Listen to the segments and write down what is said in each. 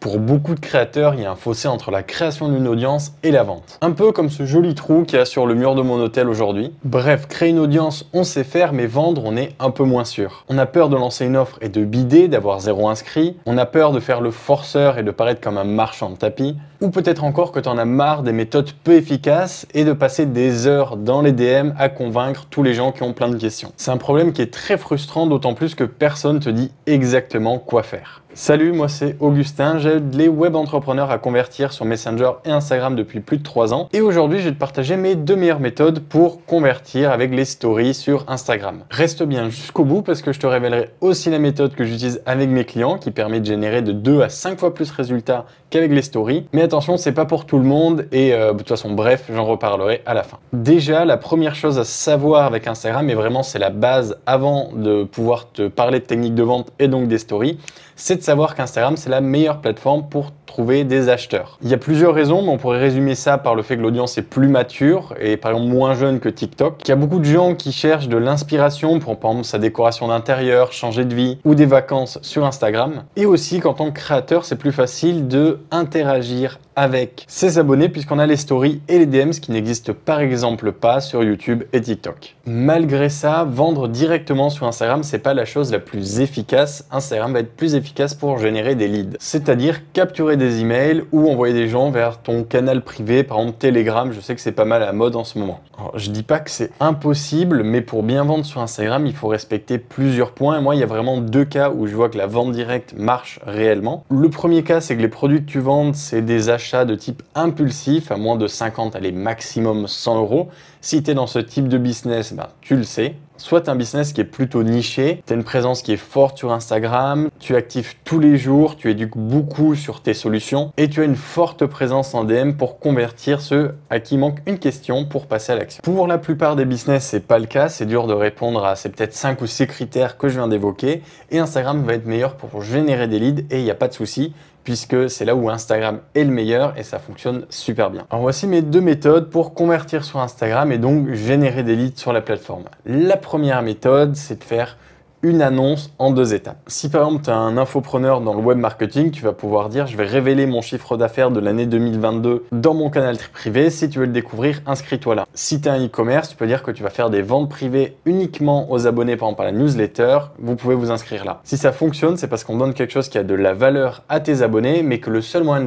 Pour beaucoup de créateurs, il y a un fossé entre la création d'une audience et la vente. Un peu comme ce joli trou qu'il y a sur le mur de mon hôtel aujourd'hui. Bref, créer une audience, on sait faire, mais vendre, on est un peu moins sûr. On a peur de lancer une offre et de bider, d'avoir 0 inscrit. On a peur de faire le forceur et de paraître comme un marchand de tapis. Ou peut-être encore que tu en as marre des méthodes peu efficaces et de passer des heures dans les DM à convaincre tous les gens qui ont plein de questions. C'est un problème qui est très frustrant, d'autant plus que personne te dit exactement quoi faire. Salut, moi c'est Augustin, j'aide les web entrepreneurs à convertir sur Messenger et Instagram depuis plus de 3 ans. Et aujourd'hui, je vais te partager mes 2 meilleures méthodes pour convertir avec les stories sur Instagram. Reste bien jusqu'au bout parce que je te révélerai aussi la méthode que j'utilise avec mes clients qui permet de générer de 2 à 5 fois plus de résultats qu'avec les stories. Mais attention, c'est pas pour tout le monde et de toute façon, bref, j'en reparlerai à la fin. Déjà, la première chose à savoir avec Instagram, et vraiment c'est la base avant de pouvoir te parler de techniques de vente et donc des stories, c'est de savoir qu'Instagram, c'est la meilleure plateforme pour trouver des acheteurs. Il y a plusieurs raisons, mais on pourrait résumer ça par le fait que l'audience est plus mature et par exemple moins jeune que TikTok. Il y a beaucoup de gens qui cherchent de l'inspiration pour par exemple sa décoration d'intérieur, changer de vie ou des vacances sur Instagram. Et aussi qu'en tant que créateur, c'est plus facile de interagir avec ses abonnés puisqu'on a les stories et les DMs qui n'existent par exemple pas sur YouTube et TikTok. Malgré ça, vendre directement sur Instagram, c'est pas la chose la plus efficace. Instagram va être plus efficace pour générer des leads, c'est-à-dire capturer des emails ou envoyer des gens vers ton canal privé, par exemple Telegram. Je sais que c'est pas mal à la mode en ce moment. Alors, je dis pas que c'est impossible, mais pour bien vendre sur Instagram, il faut respecter plusieurs points. Et moi, il y a vraiment 2 cas où je vois que la vente directe marche réellement. Le premier cas, c'est que les produits que tu vends, c'est des achats de type impulsif, à moins de 50, allez, maximum 100 euros. Si tu es dans ce type de business, tu le sais. Soit tu as un business qui est plutôt niché, tu as une présence qui est forte sur Instagram, tu actives tous les jours, tu éduques beaucoup sur tes solutions et tu as une forte présence en DM pour convertir ceux à qui manque une question pour passer à l'action. Pour la plupart des business, c'est pas le cas, c'est dur de répondre à ces peut-être 5 ou 6 critères que je viens d'évoquer et Instagram va être meilleur pour générer des leads et il n'y a pas de souci, puisque c'est là où Instagram est le meilleur et ça fonctionne super bien. Alors voici mes 2 méthodes pour convertir sur Instagram et donc générer des leads sur la plateforme. La première méthode, c'est de faire une annonce en 2 étapes. Si par exemple tu as un infopreneur dans le web marketing, tu vas pouvoir dire je vais révéler mon chiffre d'affaires de l'année 2022 dans mon canal privé. Si tu veux le découvrir, inscris-toi là. Si tu as un e-commerce, tu peux dire que tu vas faire des ventes privées uniquement aux abonnés par exemple à la newsletter. Vous pouvez vous inscrire là. Si ça fonctionne, c'est parce qu'on donne quelque chose qui a de la valeur à tes abonnés, mais que le seul moyen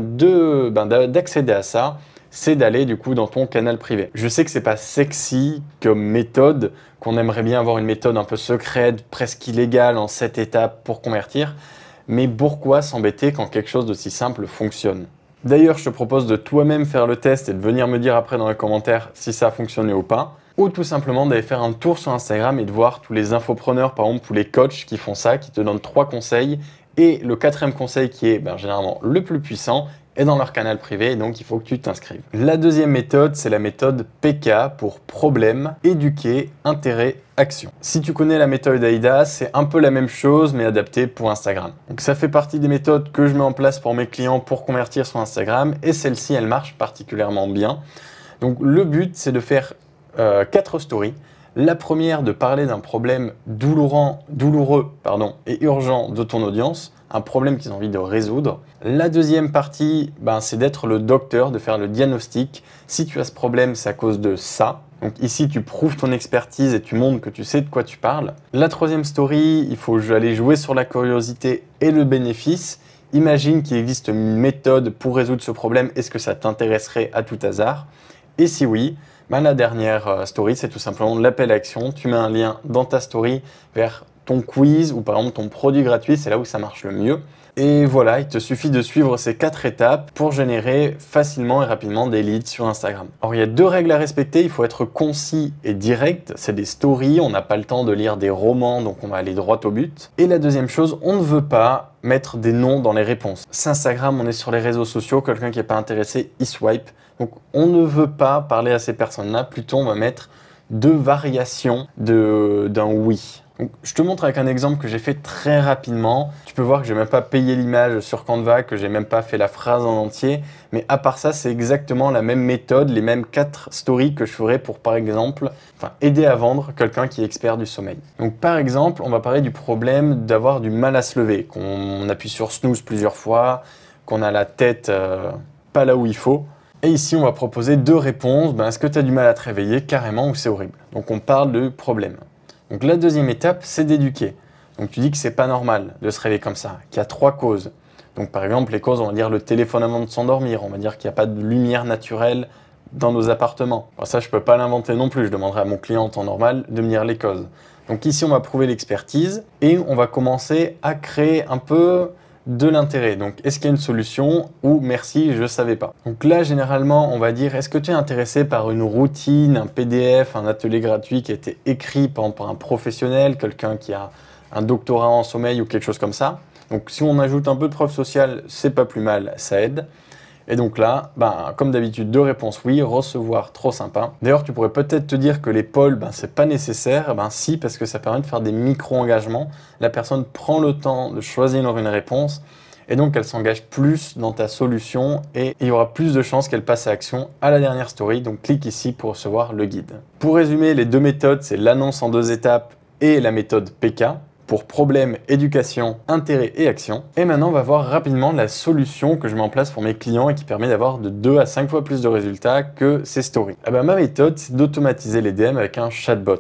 d'accéder à ça, c'est d'aller du coup dans ton canal privé. Je sais que c'est pas sexy comme méthode, qu'on aimerait bien avoir une méthode un peu secrète, presque illégale en 7 étapes pour convertir, mais pourquoi s'embêter quand quelque chose d'aussi simple fonctionne? D'ailleurs, je te propose de toi-même faire le test et de venir me dire après dans les commentaires si ça a fonctionné ou pas, ou tout simplement d'aller faire un tour sur Instagram et de voir tous les infopreneurs par exemple ou les coachs qui font ça, qui te donnent 3 conseils, et le 4e conseil qui est généralement le plus puissant, est dans leur canal privé, et donc il faut que tu t'inscrives. La 2e méthode, c'est la méthode PK pour problème, éduquer, intérêt, action. Si tu connais la méthode AIDA, c'est un peu la même chose mais adaptée pour Instagram. Donc ça fait partie des méthodes que je mets en place pour mes clients pour convertir sur Instagram et celle-ci, elle marche particulièrement bien. Donc le but, c'est de faire 4 stories. La première, de parler d'un problème douloureux et urgent de ton audience, un problème qu'ils ont envie de résoudre. La deuxième partie, c'est d'être le docteur, de faire le diagnostic. Si tu as ce problème, c'est à cause de ça. Donc ici, tu prouves ton expertise et tu montres que tu sais de quoi tu parles. La 3e story, il faut aller jouer sur la curiosité et le bénéfice. Imagine qu'il existe une méthode pour résoudre ce problème. Est-ce que ça t'intéresserait à tout hasard? Et si oui, la dernière story, c'est tout simplement l'appel à action. Tu mets un lien dans ta story vers ton quiz ou par exemple ton produit gratuit, c'est là où ça marche le mieux. Et voilà, il te suffit de suivre ces 4 étapes pour générer facilement et rapidement des leads sur Instagram. Alors il y a 2 règles à respecter, il faut être concis et direct, c'est des stories, on n'a pas le temps de lire des romans, donc on va aller droit au but. Et la deuxième chose, on ne veut pas mettre des noms dans les réponses. C'est Instagram, on est sur les réseaux sociaux, quelqu'un qui n'est pas intéressé, il swipe. Donc on ne veut pas parler à ces personnes-là, plutôt on va mettre 2 variations d'un oui. Donc, je te montre avec un exemple que j'ai fait très rapidement. Tu peux voir que je n'ai même pas payé l'image sur Canva, que j'ai même pas fait la phrase en entier. Mais à part ça, c'est exactement la même méthode, les mêmes 4 stories que je ferais pour, par exemple, aider à vendre quelqu'un qui est expert du sommeil. Donc, par exemple, on va parler du problème d'avoir du mal à se lever, qu'on appuie sur snooze plusieurs fois, qu'on a la tête pas là où il faut. Et ici, on va proposer 2 réponses. Est-ce que tu as du mal à te réveiller carrément ou c'est horrible? Donc, on parle de problème. Donc, la deuxième étape, c'est d'éduquer. Donc, tu dis que c'est pas normal de se réveiller comme ça, qu'il y a 3 causes. Donc, par exemple, les causes, on va dire le téléphone avant de s'endormir. On va dire qu'il n'y a pas de lumière naturelle dans nos appartements. Alors ça, je peux pas l'inventer non plus. Je demanderai à mon client en temps normal de me dire les causes. Donc, ici, on va prouver l'expertise et on va commencer à créer un peu de l'intérêt. Donc, est-ce qu'il y a une solution ou merci, je ne savais pas. Donc là, généralement, on va dire, est-ce que tu es intéressé par une routine, un PDF, un atelier gratuit qui a été écrit par un professionnel, quelqu'un qui a un doctorat en sommeil ou quelque chose comme ça? Donc, si on ajoute un peu de preuve sociale, c'est pas plus mal, ça aide. Et donc là, comme d'habitude, 2 réponses oui, recevoir, trop sympa. D'ailleurs, tu pourrais peut-être te dire que les polls, c'est pas nécessaire. Si, parce que ça permet de faire des micro-engagements. La personne prend le temps de choisir une réponse et donc elle s'engage plus dans ta solution et il y aura plus de chances qu'elle passe à l'action à la dernière story. Donc clique ici pour recevoir le guide. Pour résumer, les 2 méthodes, c'est l'annonce en 2 étapes et la méthode PK. Pour problème, éducation, intérêt et action. Et maintenant, on va voir rapidement la solution que je mets en place pour mes clients et qui permet d'avoir de 2 à 5 fois plus de résultats que ces stories. Ma méthode, c'est d'automatiser les DM avec un chatbot.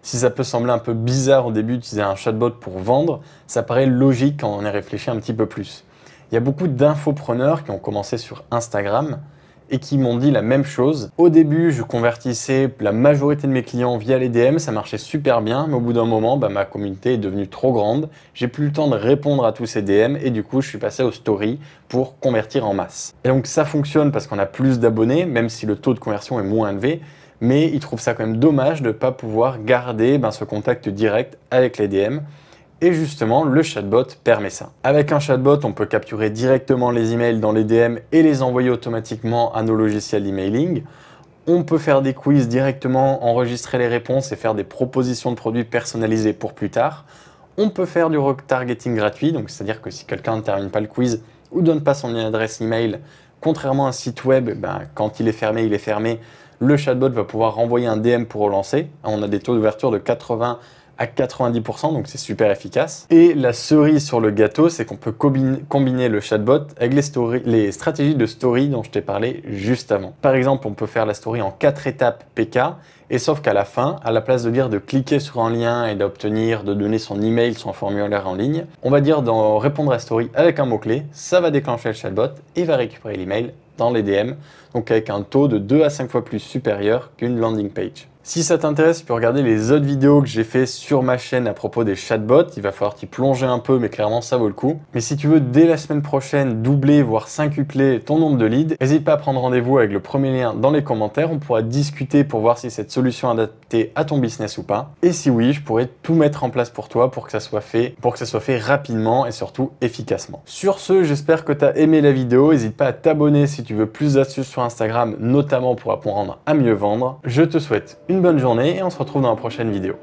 Si ça peut sembler un peu bizarre au début d'utiliser un chatbot pour vendre, ça paraît logique quand on y réfléchit un petit peu plus. Il y a beaucoup d'infopreneurs qui ont commencé sur Instagram et qui m'ont dit la même chose. Au début, je convertissais la majorité de mes clients via les DM, ça marchait super bien, mais au bout d'un moment, ma communauté est devenue trop grande. J'ai plus le temps de répondre à tous ces DM et du coup, je suis passé aux stories pour convertir en masse. Et donc, ça fonctionne parce qu'on a plus d'abonnés, même si le taux de conversion est moins élevé, mais ils trouvent ça quand même dommage de ne pas pouvoir garder ce contact direct avec les DM. Et justement, le chatbot permet ça. Avec un chatbot, on peut capturer directement les emails dans les DM et les envoyer automatiquement à nos logiciels d'emailing. On peut faire des quiz directement, enregistrer les réponses et faire des propositions de produits personnalisés pour plus tard. On peut faire du retargeting gratuit, donc c'est-à-dire que si quelqu'un ne termine pas le quiz ou ne donne pas son adresse email, contrairement à un site web, quand il est fermé, le chatbot va pouvoir renvoyer un DM pour relancer. On a des taux d'ouverture de 80 à 90%, donc c'est super efficace. Et la cerise sur le gâteau, c'est qu'on peut combiner le chatbot avec les stratégies de story dont je t'ai parlé juste avant. Par exemple, on peut faire la story en 4 étapes PK, et sauf qu'à la fin, à la place de dire de cliquer sur un lien et de donner son email, son formulaire en ligne, on va dire d'en répondre à la story avec un mot-clé, ça va déclencher le chatbot et va récupérer l'email dans les DM, donc avec un taux de 2 à 5 fois plus supérieur qu'une landing page. Si ça t'intéresse, tu peux regarder les autres vidéos que j'ai fait sur ma chaîne à propos des chatbots. Il va falloir t'y plonger un peu, mais clairement, ça vaut le coup. Mais si tu veux, dès la semaine prochaine, doubler, voire quintupler ton nombre de leads, n'hésite pas à prendre rendez-vous avec le premier lien dans les commentaires. On pourra discuter pour voir si cette solution est adaptée à ton business ou pas. Et si oui, je pourrais tout mettre en place pour toi pour que ça soit fait rapidement et surtout efficacement. Sur ce, j'espère que tu as aimé la vidéo. N'hésite pas à t'abonner si tu veux plus d'astuces sur Instagram, notamment pour apprendre à mieux vendre. Je te souhaite une bonne journée et on se retrouve dans la prochaine vidéo.